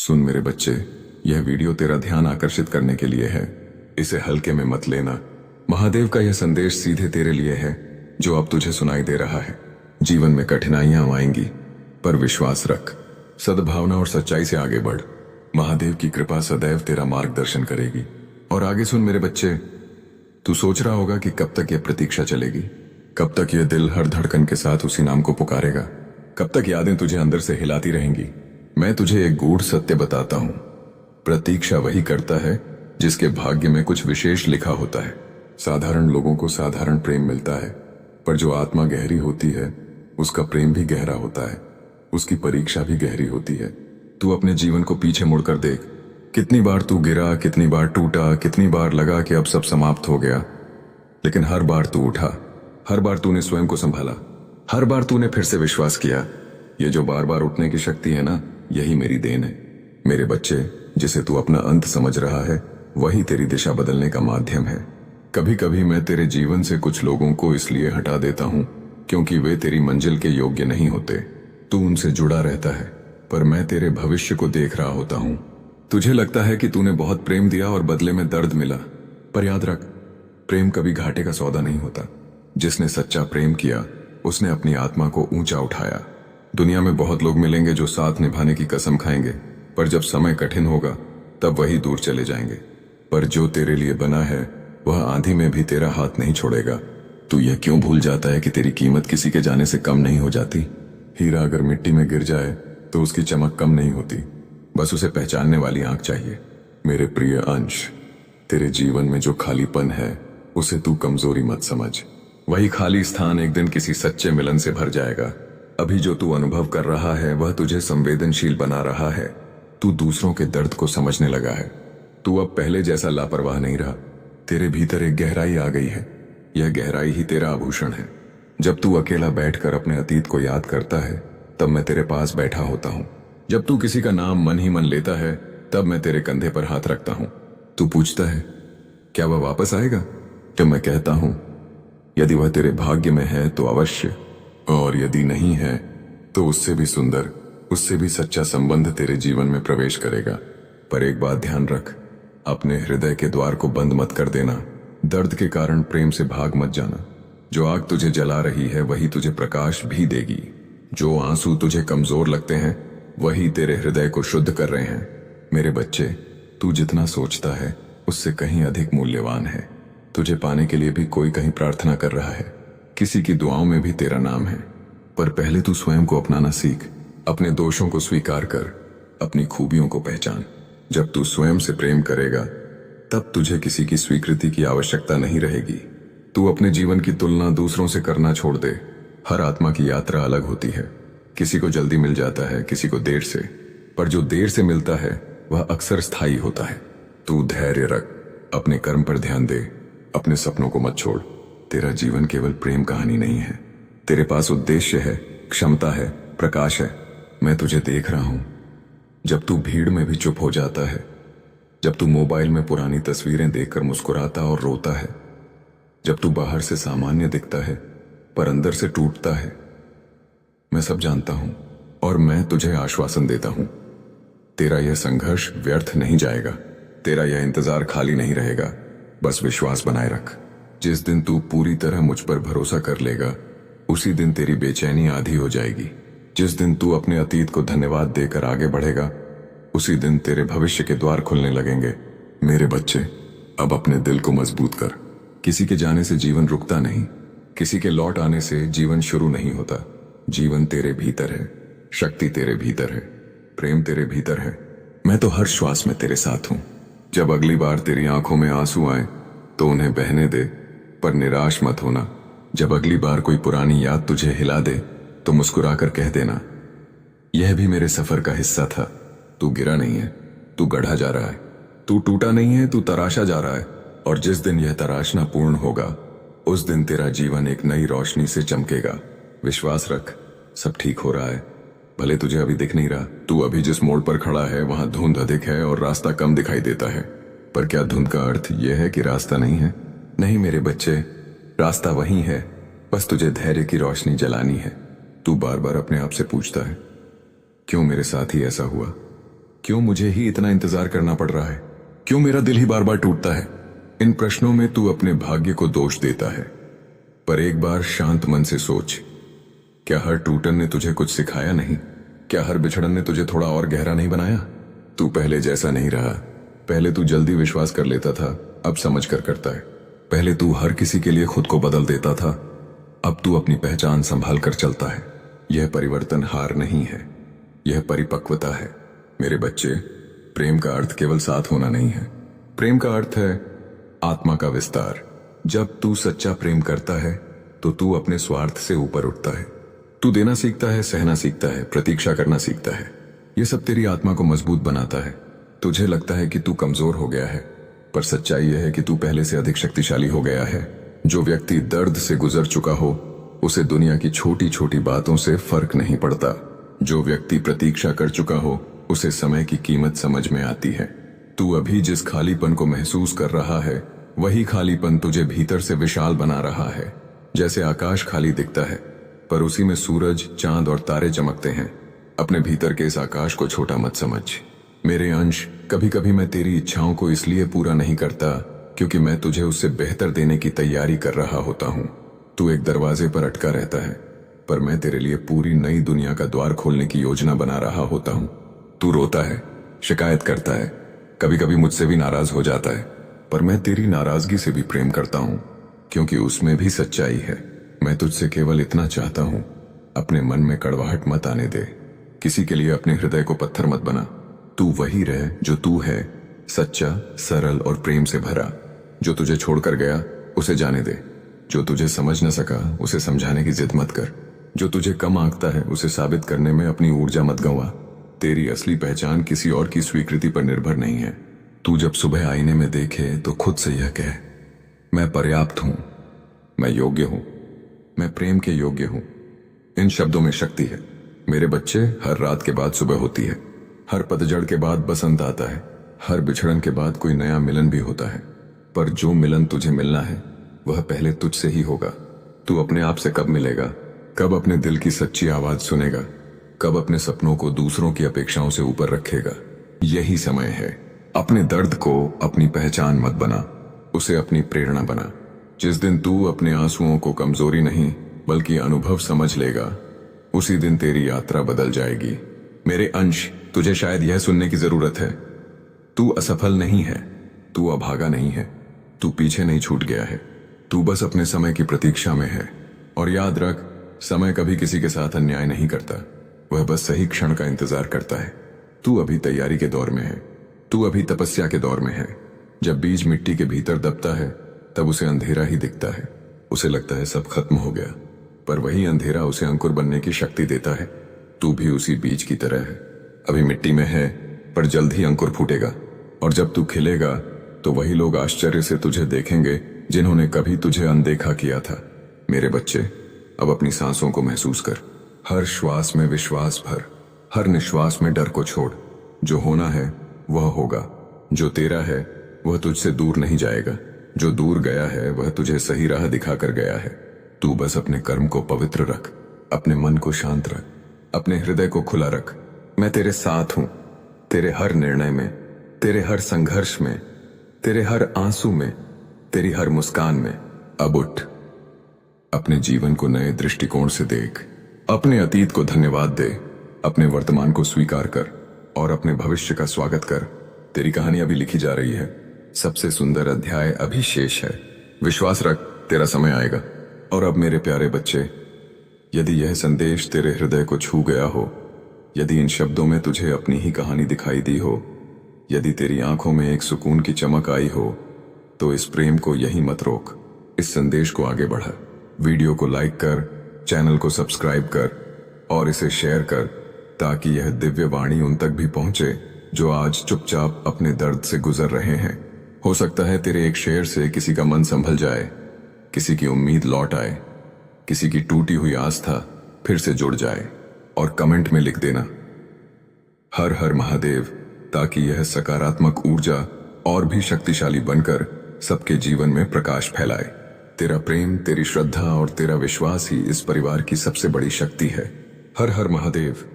सुन मेरे बच्चे, यह वीडियो तेरा ध्यान आकर्षित करने के लिए है। इसे हल्के में मत लेना। महादेव का यह संदेश सीधे तेरे लिए है जो अब तुझे सुनाई दे रहा है। जीवन में कठिनाइयां आएंगी, पर विश्वास रख, सद्भावना और सच्चाई से आगे बढ़। महादेव की कृपा सदैव तेरा मार्गदर्शन करेगी। और आगे सुन मेरे बच्चे, तू सोच रहा होगा कि कब तक यह प्रतीक्षा चलेगी, कब तक यह दिल हर धड़कन के साथ उसी नाम को पुकारेगा, कब तक यादें तुझे अंदर से हिलाती रहेंगी। मैं तुझे एक गूढ़ सत्य बताता हूं। प्रतीक्षा वही करता है जिसके भाग्य में कुछ विशेष लिखा होता है। साधारण लोगों को साधारण प्रेम मिलता है, पर जो आत्मा गहरी होती है उसका प्रेम भी गहरा होता है, उसकी परीक्षा भी गहरी होती है। तू अपने जीवन को पीछे मुड़कर देख। कितनी बार तू गिरा, कितनी बार टूटा, कितनी बार लगा कि अब सब समाप्त हो गया, लेकिन हर बार तू उठा, हर बार तूने स्वयं को संभाला, हर बार तूने फिर से विश्वास किया। ये जो बार बार उठने की शक्ति है ना, यही मेरी देन है। मेरे बच्चे, जिसे तू अपना अंत समझ रहा है वही तेरी दिशा बदलने का माध्यम है। कभी कभी मैं तेरे जीवन से कुछ लोगों को इसलिए हटा देता हूं क्योंकि वे तेरी मंजिल के योग्य नहीं होते। तू उनसे जुड़ा रहता है, पर मैं तेरे भविष्य को देख रहा होता हूं। तुझे लगता है कि तूने बहुत प्रेम दिया और बदले में दर्द मिला, पर याद रख, प्रेम कभी घाटे का सौदा नहीं होता। जिसने सच्चा प्रेम किया उसने अपनी आत्मा को ऊंचा उठाया। दुनिया में बहुत लोग मिलेंगे जो साथ निभाने की कसम खाएंगे, पर जब समय कठिन होगा तब वही दूर चले जाएंगे। पर जो तेरे लिए बना है वह आंधी में भी तेरा हाथ नहीं छोड़ेगा। तू यह क्यों भूल जाता है कि तेरी कीमत किसी के जाने से कम नहीं हो जाती। हीरा अगर मिट्टी में गिर जाए तो उसकी चमक कम नहीं होती, बस उसे पहचानने वाली आंख चाहिए। मेरे प्रिय अंश, तेरे जीवन में जो खालीपन है उसे तू कमजोरी मत समझ। वही खाली स्थान एक दिन किसी सच्चे मिलन से भर जाएगा। अभी जो तू अनुभव कर रहा है वह तुझे संवेदनशील बना रहा है। तू दूसरों के दर्द को समझने लगा है। तू अब पहले जैसा लापरवाह नहीं रहा। तेरे भीतर एक गहराई आ गई है। यह गहराई ही तेरा आभूषण है। जब तू अकेला बैठकर अपने अतीत को याद करता है तब मैं तेरे पास बैठा होता हूँ। जब तू किसी का नाम मन ही मन लेता है तब मैं तेरे कंधे पर हाथ रखता हूँ। तू पूछता है क्या वह वापस आएगा, तो मैं कहता हूँ यदि वह तेरे भाग्य में है तो अवश्य, और यदि नहीं है तो उससे भी सुंदर, उससे भी सच्चा संबंध तेरे जीवन में प्रवेश करेगा। पर एक बात ध्यान रख, अपने हृदय के द्वार को बंद मत कर देना। दर्द के कारण प्रेम से भाग मत जाना। जो आग तुझे जला रही है वही तुझे प्रकाश भी देगी। जो आंसू तुझे कमजोर लगते हैं वही तेरे हृदय को शुद्ध कर रहे हैं। मेरे बच्चे, तू जितना सोचता है उससे कहीं अधिक मूल्यवान है। तुझे पाने के लिए भी कोई कहीं प्रार्थना कर रहा है, किसी की दुआओं में भी तेरा नाम है। पर पहले तू स्वयं को अपनाना सीख। अपने दोषों को स्वीकार कर, अपनी खूबियों को पहचान। जब तू स्वयं से प्रेम करेगा तब तुझे किसी की स्वीकृति की आवश्यकता नहीं रहेगी। तू अपने जीवन की तुलना दूसरों से करना छोड़ दे। हर आत्मा की यात्रा अलग होती है। किसी को जल्दी मिल जाता है, किसी को देर से, पर जो देर से मिलता है वह अक्सर स्थायी होता है। तू धैर्य रख, अपने कर्म पर ध्यान दे, अपने सपनों को मत छोड़। तेरा जीवन केवल प्रेम कहानी नहीं है। तेरे पास उद्देश्य है, क्षमता है, प्रकाश है। मैं तुझे देख रहा हूं। जब तू भीड़ में भी चुप हो जाता है, जब तू मोबाइल में पुरानी तस्वीरें देखकर मुस्कुराता और रोता है, जब तू बाहर से सामान्य दिखता है पर अंदर से टूटता है, मैं सब जानता हूं और मैं तुझे आश्वासन देता हूं, तेरा यह संघर्ष व्यर्थ नहीं जाएगा। तेरा यह इंतजार खाली नहीं रहेगा। बस विश्वास बनाए रख। जिस दिन तू पूरी तरह मुझ पर भरोसा कर लेगा उसी दिन तेरी बेचैनी आधी हो जाएगी। जिस दिन तू अपने अतीत को धन्यवाद देकर आगे बढ़ेगा उसी दिन तेरे भविष्य के द्वार खुलने लगेंगे। मेरे बच्चे, अब अपने दिल को मजबूत कर। किसी के जाने से जीवन रुकता नहीं, किसी के लौट आने से जीवन शुरू नहीं होता। जीवन तेरे भीतर है, शक्ति तेरे भीतर है, प्रेम तेरे भीतर है। मैं तो हर श्वास में तेरे साथ हूं। जब अगली बार तेरी आंखों में आंसू आए तो उन्हें बहने दे, पर निराश मत होना। जब अगली बार कोई पुरानी याद तुझे हिला दे तो मुस्कुराकर कह देना, यह भी मेरे सफर का हिस्सा था। तू गिरा नहीं है, तू गढ़ा जा रहा है। तू टूटा नहीं है, तू तराशा जा रहा है। और जिस दिन यह तराशना पूर्ण होगा उस दिन तेरा जीवन एक नई रोशनी से चमकेगा। विश्वास रख, सब ठीक हो रहा है। भले तुझे अभी दिख नहीं रहा। तू अभी जिस मोड़ पर खड़ा है वहां धुंध अधिक है और रास्ता कम दिखाई देता है, पर क्या धुंध का अर्थ यह है कि रास्ता नहीं है? नहीं मेरे बच्चे, रास्ता वही है, बस तुझे धैर्य की रोशनी जलानी है। तू बार बार अपने आप से पूछता है, क्यों मेरे साथ ही ऐसा हुआ? क्यों मुझे ही इतना इंतजार करना पड़ रहा है? क्यों मेरा दिल ही बार बार टूटता है? इन प्रश्नों में तू अपने भाग्य को दोष देता है, पर एक बार शांत मन से सोच, क्या हर टूटन ने तुझे कुछ सिखाया नहीं? क्या हर बिछड़न ने तुझे थोड़ा और गहरा नहीं बनाया? तू पहले जैसा नहीं रहा। पहले तू जल्दी विश्वास कर लेता था, अब समझ कर करता है। पहले तू हर किसी के लिए खुद को बदल देता था, अब तू अपनी पहचान संभाल कर चलता है। यह परिवर्तन हार नहीं है, यह परिपक्वता है। मेरे बच्चे, प्रेम का अर्थ केवल साथ होना नहीं है। प्रेम का अर्थ है आत्मा का विस्तार। जब तू सच्चा प्रेम करता है तो तू अपने स्वार्थ से ऊपर उठता है। तू देना सीखता है, सहना सीखता है, प्रतीक्षा करना सीखता है। यह सब तेरी आत्मा को मजबूत बनाता है। तुझे लगता है कि तू कमजोर हो गया है, पर सच्चाई यह है कि तू पहले से अधिक शक्तिशाली हो गया है। जो व्यक्ति दर्द से गुजर चुका हो, उसे दुनिया की छोटी छोटी बातों से फर्क नहीं पड़ता। जो व्यक्ति प्रतीक्षा कर चुका हो, उसे समय की कीमत समझ में आती है। तू अभी जिस खालीपन को महसूस कर रहा है, वही खालीपन तुझे भीतर से विशाल बना रहा है। जैसे आकाश खाली दिखता है, पर उसी में सूरज, चांद और तारे चमकते हैं। अपने भीतर के इस आकाश को छोटा मत समझ। मेरे अंश, कभी कभी मैं तेरी इच्छाओं को इसलिए पूरा नहीं करता क्योंकि मैं तुझे उससे बेहतर देने की तैयारी कर रहा होता हूँ। तू एक दरवाजे पर अटका रहता है, पर मैं तेरे लिए पूरी नई दुनिया का द्वार खोलने की योजना बना रहा होता हूँ। तू रोता है, शिकायत करता है, कभी कभी मुझसे भी नाराज हो जाता है, पर मैं तेरी नाराजगी से भी प्रेम करता हूँ, क्योंकि उसमें भी सच्चाई है। मैं तुझसे केवल इतना चाहता हूँ, अपने मन में कड़वाहट मत आने दे। किसी के लिए अपने हृदय को पत्थर मत बना। तू वही रह जो तू है, सच्चा, सरल और प्रेम से भरा। जो तुझे छोड़कर गया उसे जाने दे। जो तुझे समझ न सका उसे समझाने की जिद मत कर। जो तुझे कम आंकता है उसे साबित करने में अपनी ऊर्जा मत गंवा। तेरी असली पहचान किसी और की स्वीकृति पर निर्भर नहीं है। तू जब सुबह आईने में देखे तो खुद से यह कह, मैं पर्याप्त हूं, मैं योग्य हूं, मैं प्रेम के योग्य हूं। इन शब्दों में शक्ति है। मेरे बच्चे, हर रात के बाद सुबह होती है, हर पतझड़ के बाद बसंत आता है, हर बिछड़न के बाद कोई नया मिलन भी होता है। पर जो मिलन तुझे मिलना है वह पहले तुझसे ही होगा। तू अपने आप से कब मिलेगा? कब अपने दिल की सच्ची आवाज सुनेगा? कब अपने सपनों को दूसरों की अपेक्षाओं से ऊपर रखेगा? यही समय है। अपने दर्द को अपनी पहचान मत बना, उसे अपनी प्रेरणा बना। जिस दिन तू अपने आंसुओं को कमजोरी नहीं बल्कि अनुभव समझ लेगा, उसी दिन तेरी यात्रा बदल जाएगी। मेरे अंश, तुझे शायद यह सुनने की जरूरत है, तू असफल नहीं है, तू अभागा नहीं है, तू पीछे नहीं छूट गया है। तू बस अपने समय की प्रतीक्षा में है। और याद रख, समय कभी किसी के साथ अन्याय नहीं करता, वह बस सही क्षण का इंतजार करता है। तू अभी तैयारी के दौर में है, तू अभी तपस्या के दौर में है। जब बीज मिट्टी के भीतर दबता है तब उसे अंधेरा ही दिखता है। उसे लगता है सब खत्म हो गया, पर वही अंधेरा उसे अंकुर बनने की शक्ति देता है। तू भी उसी बीज की तरह है, अभी मिट्टी में है, पर जल्द ही अंकुर फूटेगा। और जब तू खिलेगा तो वही लोग आश्चर्य से तुझे देखेंगे जिन्होंने कभी तुझे अनदेखा किया था। मेरे बच्चे, अब अपनी सांसों को महसूस कर। हर श्वास में विश्वास भर, हर निश्वास में डर को छोड़। जो होना है वह होगा, जो तेरा है वह तुझसे दूर नहीं जाएगा। जो दूर गया है वह तुझे सही राह दिखाकर गया है। तू बस अपने कर्म को पवित्र रख, अपने मन को शांत रख, अपने हृदय को खुला रख। मैं तेरे साथ हूं, तेरे हर निर्णय में, तेरे हर संघर्ष में, तेरे हर आंसू में, तेरी हर मुस्कान में। अब उठ, अपने जीवन को नए दृष्टिकोण से देख, अपने अतीत को धन्यवाद दे, अपने वर्तमान को स्वीकार कर और अपने भविष्य का स्वागत कर। तेरी कहानी अभी लिखी जा रही है, सबसे सुंदर अध्याय अभी शेष है। विश्वास रख, तेरा समय आएगा। और अब मेरे प्यारे बच्चे, यदि यह संदेश तेरे हृदय को छू गया हो, यदि इन शब्दों में तुझे अपनी ही कहानी दिखाई दी हो, यदि तेरी आंखों में एक सुकून की चमक आई हो, तो इस प्रेम को यहीं मत रोक, इस संदेश को आगे बढ़ा। वीडियो को लाइक कर, चैनल को सब्सक्राइब कर और इसे शेयर कर, ताकि यह दिव्य वाणी उन तक भी पहुंचे जो आज चुपचाप अपने दर्द से गुजर रहे हैं। हो सकता है तेरे एक शेयर से किसी का मन संभल जाए, किसी की उम्मीद लौट आए, किसी की टूटी हुई आस्था फिर से जुड़ जाए। और कमेंट में लिख देना, हर हर महादेव, ताकि यह सकारात्मक ऊर्जा और भी शक्तिशाली बनकर सबके जीवन में प्रकाश फैलाए। तेरा प्रेम, तेरी श्रद्धा और तेरा विश्वास ही इस परिवार की सबसे बड़ी शक्ति है। हर हर महादेव।